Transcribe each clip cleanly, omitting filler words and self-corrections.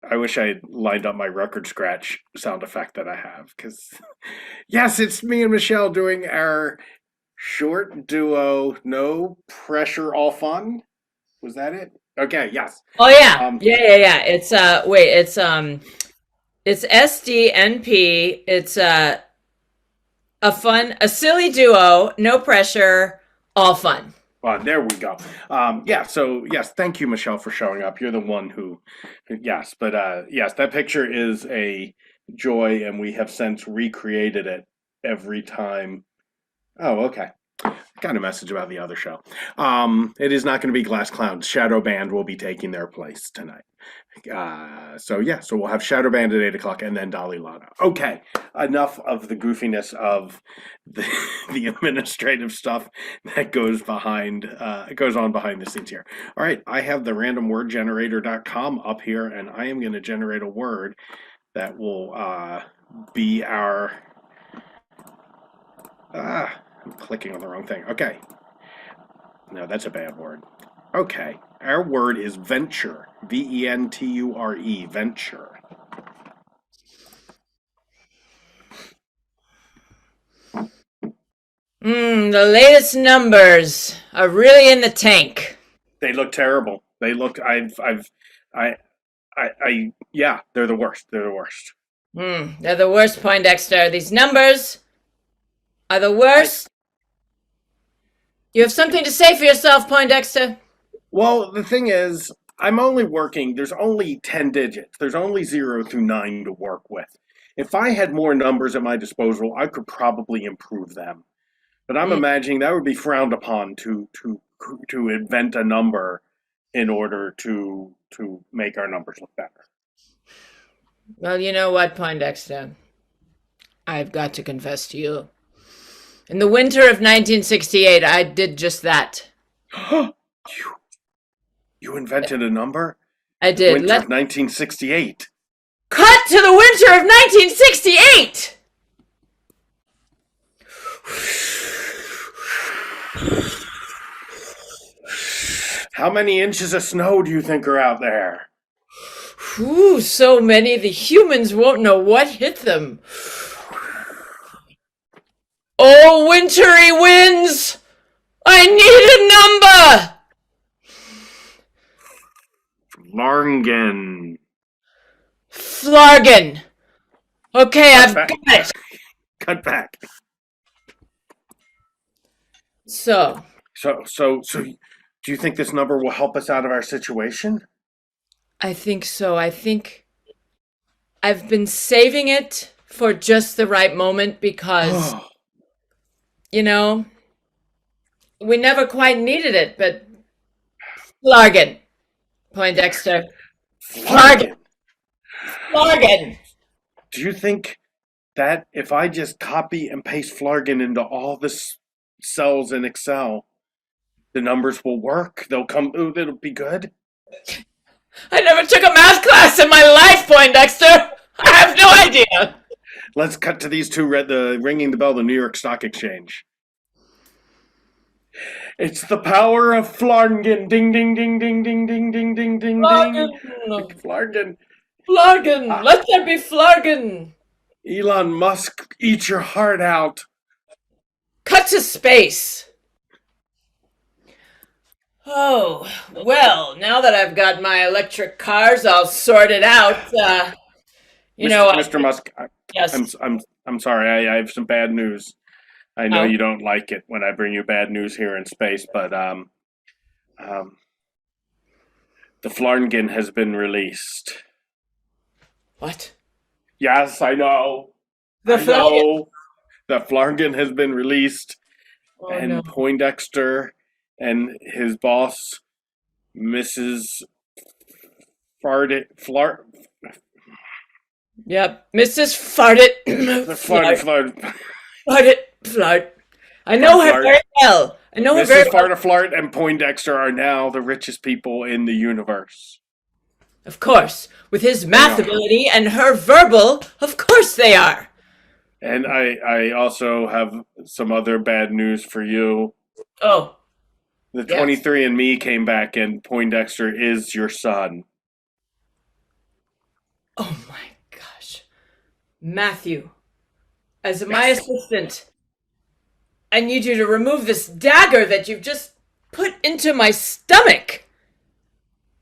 I wish I lined up my record scratch sound effect that I have because yes, it's me and Michelle doing our short duo, no pressure, all fun. Was that it? Okay, yes. Oh yeah, Um, yeah. It's SDNP. It's a silly duo, no pressure, all fun. well, there we go. Yeah. So yes, thank you, Michelle, for showing up. You're the one yes. But yes, that picture is a joy, and we have since recreated it every time. Oh, okay. Got a message about the other show. It is not going to be Glass Clowns. Shadow Band will be taking their place tonight. So yeah, so we'll have Shadow Band at 8 o'clock, and then Dolly Lana. Okay, enough of the goofiness of the, the administrative stuff that goes on behind the scenes here. All right, I have the randomwordgenerator.com up here, and I am going to generate a word that will be our I'm clicking on the wrong thing. Okay. No, that's a bad word. Okay. Our word is venture. Venture. Venture. The latest numbers are really in the tank. They look terrible. They look I yeah, they're the worst. They're the worst. They're the worst, Poindexter. These numbers are the I worst. You have something to say for yourself, Poindexter? well, the thing is, I'm only working, there's only 10 digits. There's only 0 through 9 to work with. If I had more numbers at my disposal, I could probably improve them. But I'm Mm, imagining that would be frowned upon to invent a number in order to make our numbers look better. well, you know what, Poindexter? I've got to confess to you. In the winter of 1968, I did just that. you you invented a number? I The did. winter Let's of 1968. cut to the winter of 1968! How many inches of snow do you think are out there? Whew, so many the humans won't know what hit them. Oh, wintry winds! I need a number! Largen. Flargon. Okay, Cut I've back. got it. Cut back. So, So, do you think this number will help us out of our situation? I think so. I think I've been saving it for just the right moment because, Oh, you know, we never quite needed it, but Flargon. Poindexter. Flargon. Largen. Flargon. Do you think that if I just copy and paste Flargen into all the cells in Excel, the numbers will work? They'll come, ooh, it'll be good? I never took a math class in my life, Poindexter. I have no idea. Let's cut to these two the ringing the bell, the New York Stock Exchange. It's the power of Flargen. Ding, ding, ding, ding, ding, ding, ding, ding, ding, ding. Flargon. Flargen. Flargon. Ah, Let there be Flargon. Elon Musk, eat your heart out. Cut to space. Oh, well, now that I've got my electric cars all sorted out, you know, Mr. Musk, I'm, yes. I'm, I'm sorry. I have some bad news. I know Oh, you don't like it when I bring you bad news here in space, but um, the Flargen has been released. what? Yes, I know. The I Flargon. know. The Flargen has been released, Oh, no. and Poindexter and his boss, Mrs. Farted, Yep. Mrs. Farted. the Flart. Fart, Farted. Flart. I Fart, know her Flart. very well. I know her Mrs. very well. Fartaflart and Poindexter are now the richest people in the universe. Of course. With his They math are. ability and her verbal, of course they are. And I also have some other bad news for you. Oh, The yes. 23 and Me came back, and Poindexter is your son. Oh my gosh. Matthew, as my Yes. assistant, I need you to remove this dagger that you've just put into my stomach.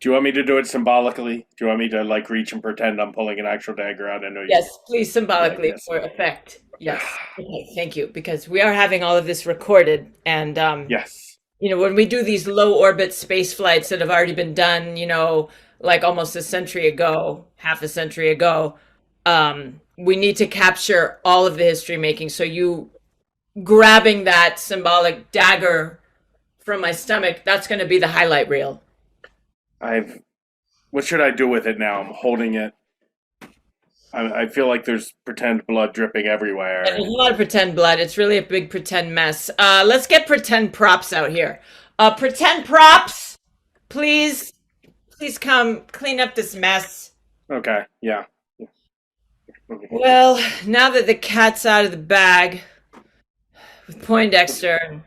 Do you want me to do it symbolically? Do you want me to like reach and pretend I'm pulling an actual dagger out? I know you. Yes, please Yeah. symbolically Yes. for effect. Yes. Okay, thank you. Because we are having all of this recorded. And, Yes. when we do these low orbit space flights that have already been done, like almost a century ago, half a century ago, we need to capture all of the history making. So you grabbing that symbolic dagger from my stomach, that's going to be the highlight reel. I've. What should I do with it now? I'm holding it. I feel like there's pretend blood dripping everywhere, There's a and lot of pretend blood. It's really a big pretend mess. Let's get pretend props out here. Pretend props, please, please come clean up this mess. okay, yeah. Well, now that the cat's out of the bag with Poindexter,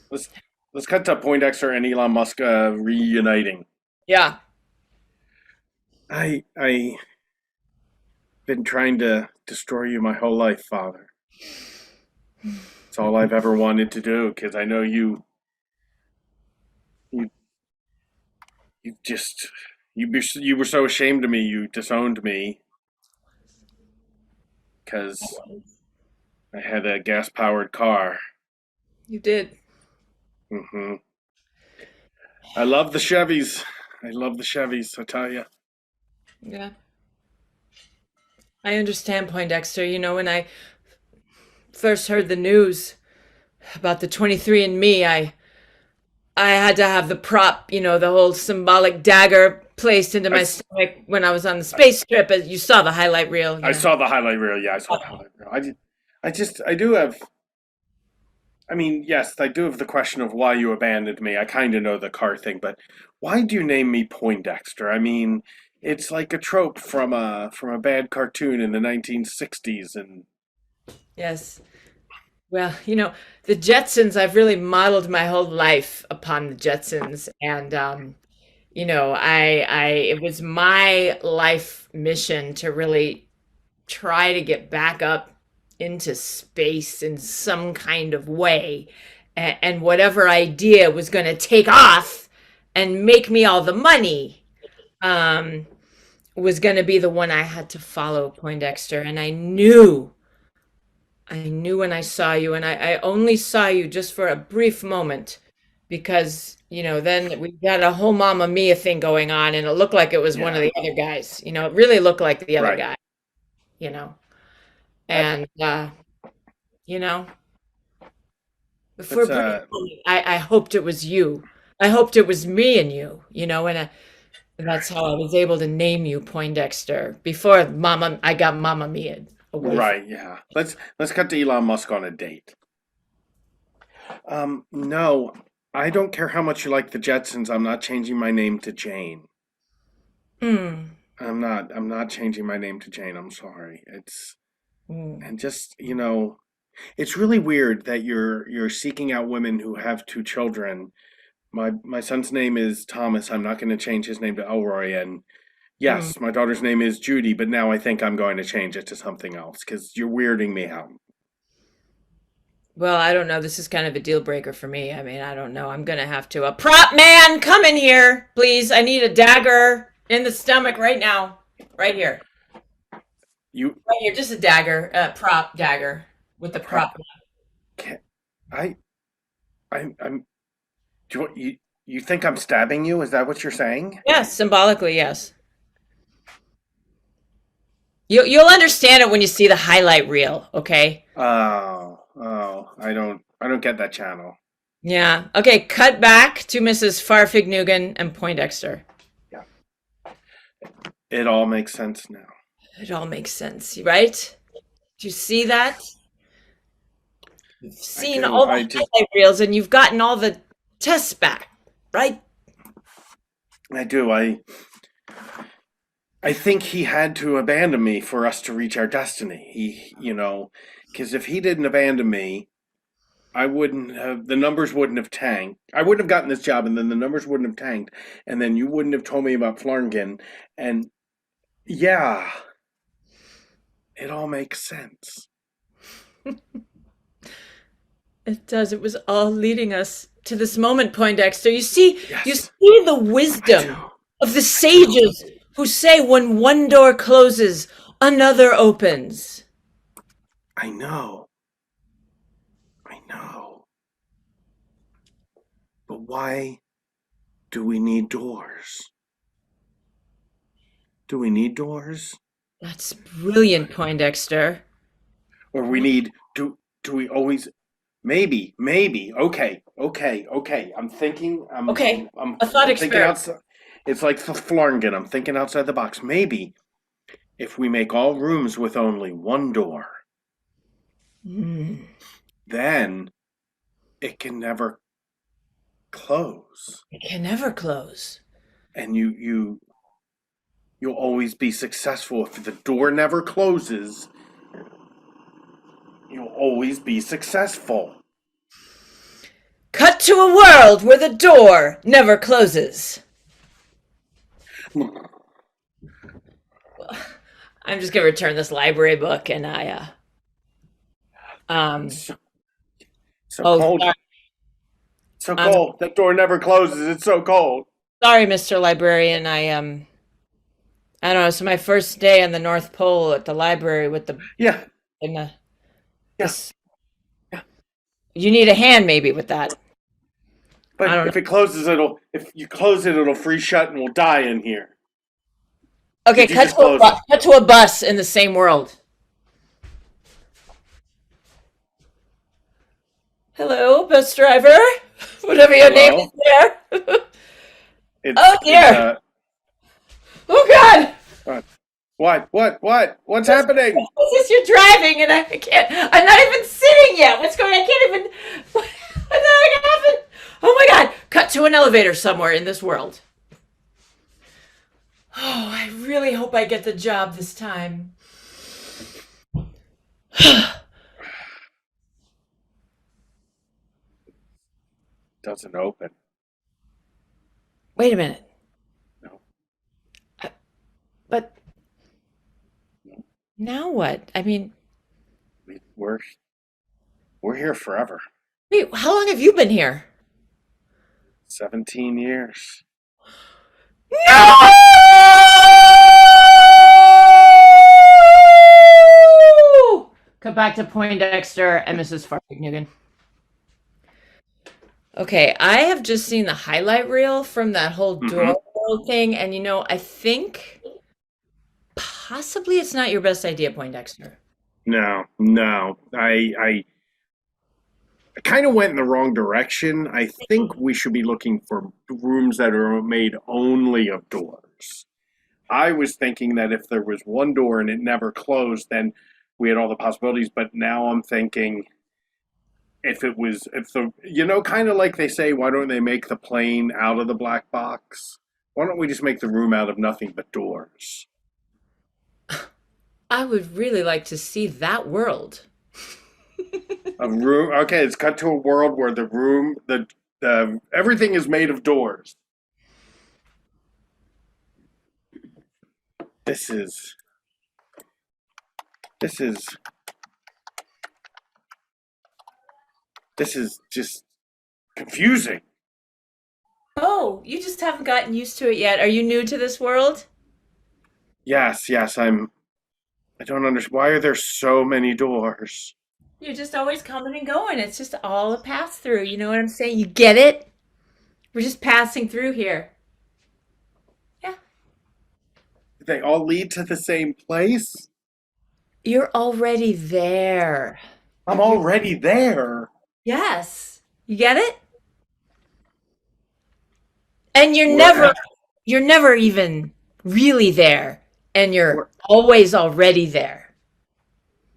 Let's let's cut to Poindexter and Elon Musk reuniting. yeah, I been trying to destroy you my whole life, Father. It's all I've ever wanted to do because I know you you just you were so ashamed of me. You disowned me because I had a gas powered car. you did. Hmm. I love the Chevys. I love the Chevys. I tell you. Yeah, I understand, Poindexter. When I first heard the news about the 23andMe, I had to have the prop, the whole symbolic dagger placed into my stomach when I was on the space trip. As you saw the highlight reel, I saw the highlight reel. Yeah, I saw the highlight reel. I do have. I mean, yes, I do have the question of why you abandoned me. I kind of know the car thing, but why do you name me Poindexter? I mean, it's like a trope from a bad cartoon in the 1960s, and Yes. Well, the Jetsons, I've really modeled my whole life upon the Jetsons. And, it was my life mission to really try to get back up into space in some kind of way. And whatever idea was going to take off and make me all the money, um, was going to be the one I had to follow, Poindexter. And I knew when I saw you, and I only saw you just for a brief moment because, then we got a whole Mamma Mia thing going on, and it looked like it was one of yeah, the other guys. It really looked like the other right. guy, you know. Uh, And, you know, for a That's brief moment, I hoped it was you. I hoped it was me and you, and that's how I was able to name you Poindexter before I got Mamma Mia away from. right. Yeah. Let's cut to Elon Musk on a date. No, I don't care how much you like the Jetsons. I'm not changing my name to Jane. Mm, I'm not changing my name to Jane. I'm sorry. It's mm, and just it's really weird that you're seeking out women who have two children. My son's name is Thomas. I'm not going to change his name to Elroy. And mm. yes, my daughter's name is Judy. But now I think I'm going to change it to something else because you're weirding me out. Well, I don't know. This is kind of a deal breaker for me. I mean, I don't know. I'm gonna have to. A prop man, come in here, please. I need a dagger in the stomach right now. Right here. You Right here. Just a dagger. Prop dagger with the pro- prop. can't, I I'm. Do you think I'm stabbing you? Is that what you're saying? Yes, symbolically, yes. You'll understand it when you see the highlight reel, okay? I don't get that channel. Yeah. Okay, cut back to Mrs. Farfignugan and Poindexter. Yeah, it all makes sense now. It all makes sense, right? Do you see that? You've I seen do. all the highlight reels and you've gotten all the tests back, right? I do. I think he had to abandon me for us to reach our destiny. Because if he didn't abandon me, I wouldn't have, the numbers wouldn't have tanked. I wouldn't have gotten this job, and then the numbers wouldn't have tanked, and then you wouldn't have told me about Flarngen, and Yeah, it all makes sense. It does. It was all leading us to this moment, Poindexter. You Yes, see the I do. wisdom of the I do. sages who say when one door closes, another opens. I know. I know. But why do we need doors? Do we need doors? That's brilliant, Poindexter. Or we need do we always maybe. Okay. I'm thinking Okay, a thought I'm thinking experiment. outside. It's like Flarngen. I'm thinking outside the box. Maybe if we make all rooms with only one door, Hmm. then it can never close. It can never close. And you'll always be successful. If the door never closes, you'll always be successful. Cut to a world where the door never closes. I'm just gonna return this library book, and um. So, so Oh, cold. sorry. So I'm cold. That door never closes. It's so cold. sorry, Mr. Librarian. I don't know. It's my first day on the North Pole at the library with the Yeah, in the yeah, this. yeah. You need a hand maybe with that. I But don't know. if it closes, if you close it, it'll freeze shut and we'll die in here. Okay, Did you just close it? cut to a bus in the same world. Hello, bus driver. Whatever your name is Hello? there. It's Oh dear. Oh God. uh, What's What's happening? this? You're driving and I can't. I'm not even sitting yet. What's going on? I can't even. What the heck happened? Oh my God. Cut to an elevator somewhere in this world. Oh, I really hope I get the job this time. Doesn't open. Wait a minute. No, Uh, But no. now what? I mean, We're we're here forever. wait, how long have you been here? 17 years. No! Come back to Poindexter and Mrs. Farthington. Okay, I have just seen the highlight reel from that whole Mm-hmm. door thing, and I think possibly it's not your best idea, Poindexter. No. I kind of went in the wrong direction. I think we should be looking for rooms that are made only of doors. I was thinking that if there was one door and it never closed, then we had all the possibilities. But now I'm thinking if the kind of like they say, why don't they make the plane out of the black box? Why don't we just make the room out of nothing but doors? I would really like to see that world. A room. Okay, it's cut to a world where the everything is made of doors. This is this is this is just confusing. Oh, you just haven't gotten used to it yet. Are you new to this world? Yes. I don't understand. Why are there so many doors? You're just always coming and going. It's just all a pass through. You know what I'm saying? You get it? We're just passing through here. Yeah. They all lead to the same place. You're already there. I'm You already there. Yes. You get it? And Where, you're never even really there. And you're where, always already there.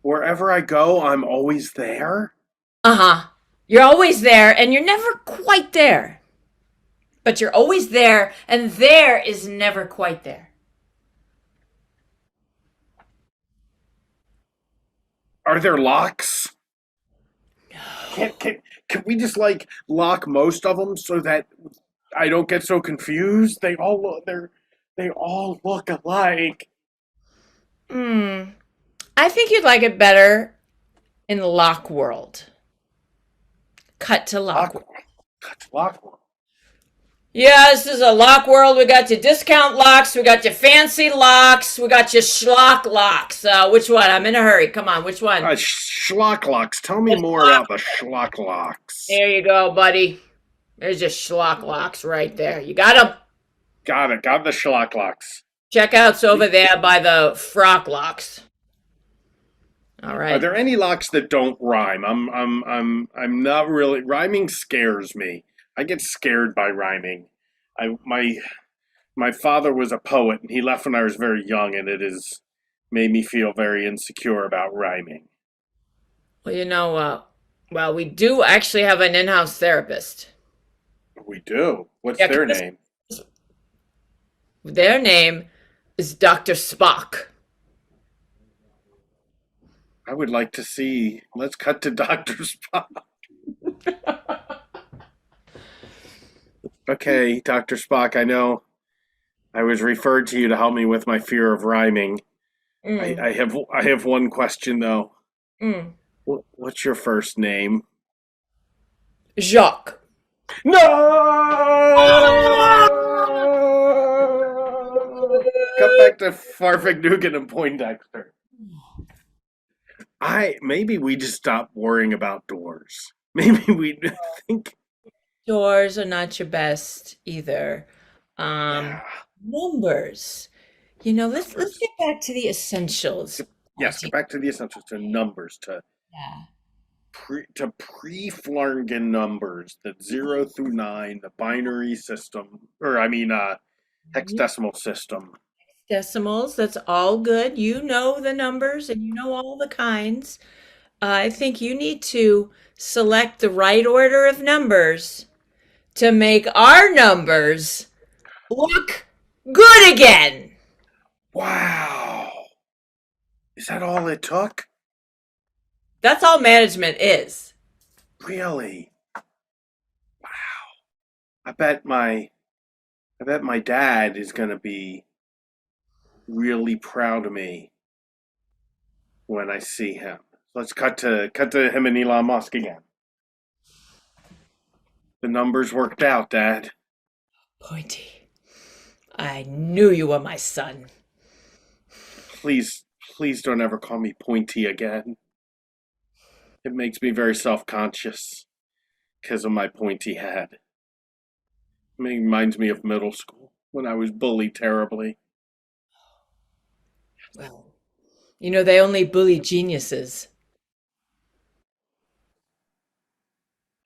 wherever I go, I'm always there. Uh-huh. You're always there and you're never quite there. But you're always there and there is never quite there. Are there locks? No. Can we just like lock most of them so that I don't get so confused? They all look alike. Hmm. I think you'd like it better in Lock World. Cut to Lock World. Lock, lock. Yeah, this is a lock world. We got your discount locks, we got your fancy locks, we got your schlock locks. Which one? I'm in a hurry. Come on, which one? Schlocklocks. Tell me more about the schlocklocks. There you go, buddy. There's your schlock locks right there. You got them. Got it. Got the schlocklocks. Checkout's over there by the frock locks. All Are right. there any locks that don't rhyme? I'm not really rhyming scares me. I get scared by rhyming. My father was a poet and he left when I was very young and it has made me feel very insecure about rhyming. Well, well, we do actually have an in-house therapist. We do. What's Yeah, their name? their name is Dr. Spock. I would like to see. Let's cut to Dr. Spock. Okay, Dr. Spock, I know I was referred to you to help me with my fear of rhyming. I, Mm, I have I have one question though. mm. What's your first name? Jacques. No! Cut back to Farfig Nugan and Poindexter. I maybe we just stop worrying about doors. Maybe we think Doors are not your best either. Um, yeah. numbers. Let's Numbers. get back to the essentials. Yes, get back to the essentials, to numbers, Yeah. pre-Flargen numbers, the 0 through 9, the binary system, or I mean hexadecimal system. Decimals, that's all good. You know the numbers and you know all the kinds. I think you need to select the right order of numbers to make our numbers look good again. Wow. Is that all it took? That's all management is. Really? I bet my I bet my dad is gonna be really proud of me when I see him. Let's cut to him and Elon Musk again. The numbers worked out, Dad. Pointy, I knew you were my son. Please, please don't ever call me Pointy again. It makes me very self-conscious because of my pointy head. It reminds me of middle school when I was bullied terribly. Well, they only bully geniuses.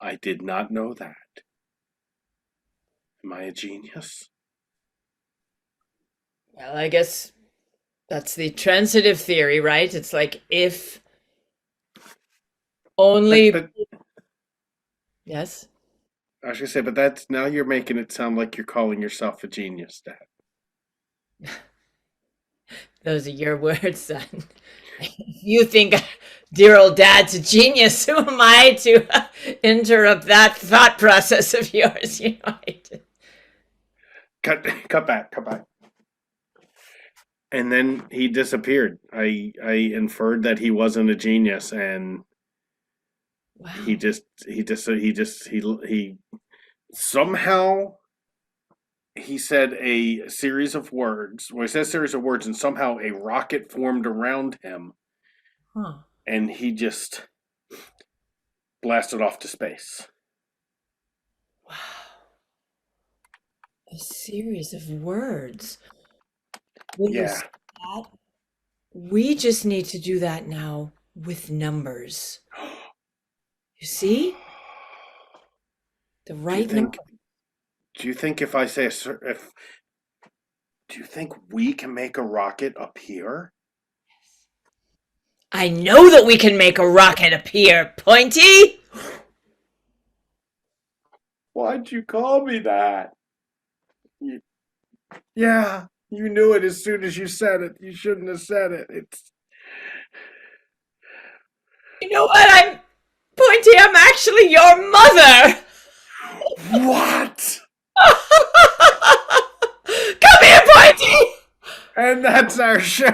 I did not know that. Am I a genius? Well, I guess that's the transitive theory, right? It's like if But only. but Yes. I was gonna say, but that's now you're making it sound like you're calling yourself a genius, Dad. Those are your words, son. If you think dear old dad's a genius, who am I to interrupt that thought process of yours? Cut back. And then he disappeared. I inferred that he wasn't a genius, and he Wow. just he somehow he said a series of words. Well, he said a series of words, and somehow a rocket formed around him, Huh. and he just blasted off to space. Wow. A series of words. Will you Yeah. see that? We just need to do that now with numbers. You see? The Do you right number. think? Do you think if I say if do you think we can make a rocket appear? I know that we can make a rocket appear, Pointy! Why'd you call me that? You, yeah, you knew it as soon as you said it. You shouldn't have said it. It's You know what? Pointy, I'm actually your mother! what? Come here, Pointy! And that's our show.